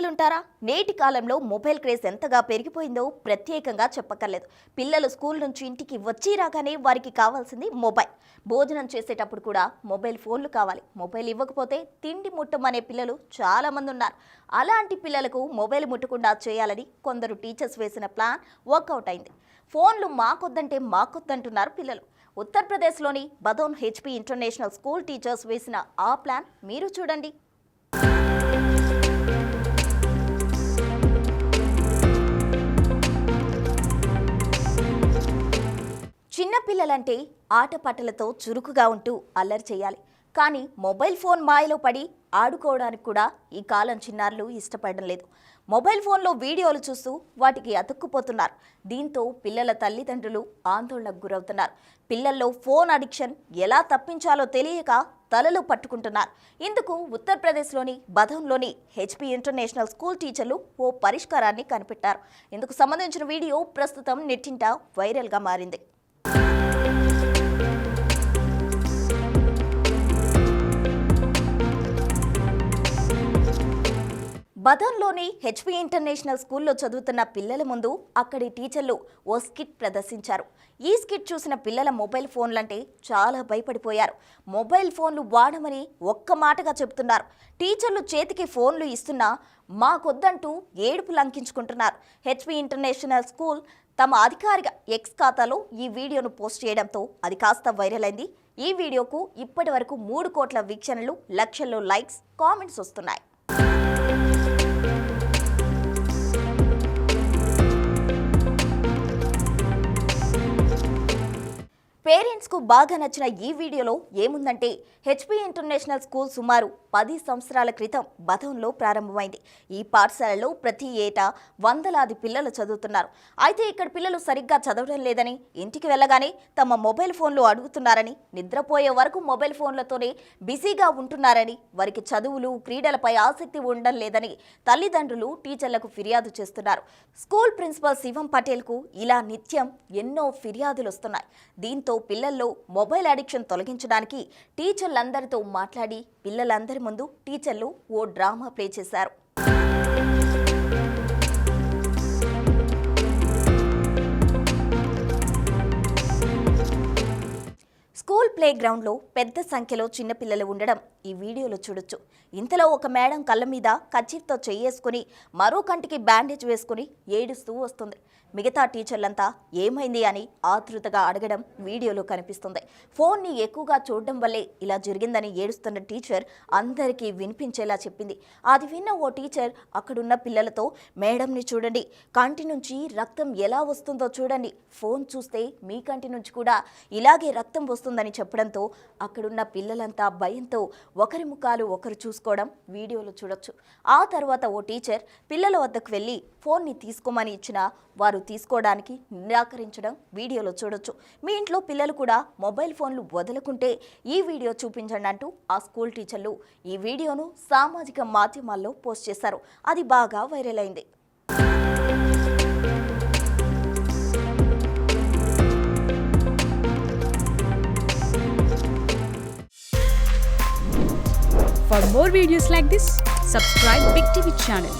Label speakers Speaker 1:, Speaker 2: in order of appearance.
Speaker 1: నమ్మలుంటారా? నేటి కాలంలో mobile craze ఎంతగా పెరిగిపోయిందో ప్రత్యేకంగా చెప్పక్కర్లేదు. పిల్లలు స్కూల్ నుంచి ఇంటికి వచ్చి రాగానే వారికి కావాల్సింది మొబైల్. భోజనం చేసేటప్పుడు కూడా మొబైల్ ఫోన్లు కావాలి. మొబైల్ ఇవ్వకపోతే తిండి ముట్టమనే పిల్లలు చాలా మంది ఉన్నారు. అలాంటి పిల్లలకు మొబైల్ ముట్టకుండా చేయాలని కొందరు టీచర్స్ వేసిన ప్లాన్ వర్కౌట్ అయింది. ఫోన్లు మాకొద్దంటే మాకొద్దంటున్నారు పిల్లలు. ఉత్తరప్రదేశ్లోని Badaun HP international school teachers వేసిన ఆ ప్లాన్ మీరు చూడండి. చిన్నపిల్లలంటే ఆటపాటలతో చురుకుగా ఉంటూ అల్లరి చేయాలి. కానీ మొబైల్ ఫోన్ మాయలో పడి ఆడుకోవడానికి కూడా ఈ కాలం చిన్నారులు ఇష్టపడడం లేదు. మొబైల్ ఫోన్లో వీడియోలు చూస్తూ వాటికి అతుక్కుపోతున్నారు. దీంతో పిల్లల తల్లిదండ్రులు ఆందోళనకు గురవుతున్నారు. పిల్లల్లో ఫోన్ అడిక్షన్ ఎలా తప్పించాలో తెలియక తలలు పట్టుకుంటున్నారు. ఇందుకు ఉత్తరప్రదేశ్లోని బదౌన్లోని హెచ్పి ఇంటర్నేషనల్ స్కూల్ టీచర్లు ఓ పరిష్కారాన్ని కనిపెట్టారు. ఇందుకు సంబంధించిన వీడియో ప్రస్తుతం నెట్టింట వైరల్గా మారింది. బదౌన్లోని హెచ్పి ఇంటర్నేషనల్ స్కూల్లో చదువుతున్న పిల్లల ముందు అక్కడి టీచర్లు ఓ స్కిట్ ప్రదర్శించారు. ఈ స్కిట్ చూసిన పిల్లల మొబైల్ ఫోన్లంటే చాలా భయపడిపోయారు. మొబైల్ ఫోన్లు వాడమని ఒక్క మాటగా చెబుతున్నారు. టీచర్లు చేతికి ఫోన్లు ఇస్తున్నా మాకొద్దంటూ ఏడుపు లంకించుకుంటున్నారు. హెచ్పి ఇంటర్నేషనల్ స్కూల్ తమ అధికారిక ఎక్స్ ఖాతాలో ఈ వీడియోను పోస్ట్ చేయడంతో అది కాస్త వైరల్ అయింది. ఈ వీడియోకు ఇప్పటి వరకు 3 కోట్ల వీక్షణలు, లక్షల్లో లైక్స్, కామెంట్స్ వస్తున్నాయి. పేరెంట్స్కు బాగా నచ్చిన ఈ వీడియోలో ఏముందంటే, హెచ్పి ఇంటర్నేషనల్ స్కూల్ సుమారు 10 సంవత్సరాల క్రితం బదౌన్లో ప్రారంభమైంది. ఈ పాఠశాలలో ప్రతి ఏటా వందలాది పిల్లలు చదువుతున్నారు. అయితే ఇక్కడ పిల్లలు సరిగ్గా చదవడం లేదని, ఇంటికి వెళ్ళగానే తమ మొబైల్ ఫోన్లు అడుగుతున్నారని, నిద్రపోయే వరకు మొబైల్ ఫోన్లతోనే బిజీగా ఉంటున్నారని, వారికి చదువులు, క్రీడలపై ఆసక్తి ఉండడం లేదని తల్లిదండ్రులు టీచర్లకు ఫిర్యాదు చేస్తున్నారు. స్కూల్ ప్రిన్సిపల్ శివం పటేల్కు ఇలా నిత్యం ఎన్నో ఫిర్యాదులు వస్తున్నాయి. దీంతో పిల్లల్లో మొబైల్ అడిక్షన్ తొలగించడానికి టీచర్లందరితో మాట్లాడి పిల్లలందరి ముందు టీచర్లు ఓ డ్రామా ప్లే చేశారు. స్కూల్ ప్లే గ్రౌండ్లో పెద్ద సంఖ్యలో చిన్నపిల్లలు ఉండడం ఈ వీడియోలో చూడొచ్చు. ఇంతలో ఒక మేడం కళ్ళ మీద కర్చీఫ్తో చెయ్యేసుకుని మరో కంటికి బ్యాండేజ్ వేసుకుని ఏడుస్తూ వస్తుంది. మిగతా టీచర్లంతా ఏమైంది అని ఆతృతగా అడగడం వీడియోలో కనిపిస్తుంది. ఫోన్ని ఎక్కువగా చూడడం వల్లే ఇలా జరిగిందని ఏడుస్తున్న టీచర్ అందరికీ వినిపించేలా చెప్పింది. అది విన్న ఓ టీచర్ అక్కడున్న పిల్లలతో, మేడంని చూడండి, కంటి నుంచి రక్తం ఎలా వస్తుందో చూడండి, ఫోన్ చూస్తే మీ కంటి నుంచి కూడా ఇలాగే రక్తం వస్తుందని చెప్పడంతో అక్కడున్న పిల్లలంతా భయంతో ఒకరి ముఖాలు ఒకరు చూసుకోవడం వీడియోలో చూడొచ్చు. ఆ తర్వాత ఓ టీచర్ పిల్లల వద్దకు వెళ్ళి ఫోన్ని తీసుకోమని ఇచ్చినా వారు తీసుకోవడానికి నిరాకరించడం వీడియోలో చూడొచ్చు. మీ ఇంట్లో పిల్లలు కూడా మొబైల్ ఫోన్లు వదులుకుంటే ఈ వీడియో చూపించండి అంటూ ఆ స్కూల్ టీచర్లు ఈ వీడియోను సామాజిక మాధ్యమాల్లో పోస్ట్ చేశారు. అది బాగా వైరల్ అయింది.
Speaker 2: For more videos like this, subscribe Big TV channel.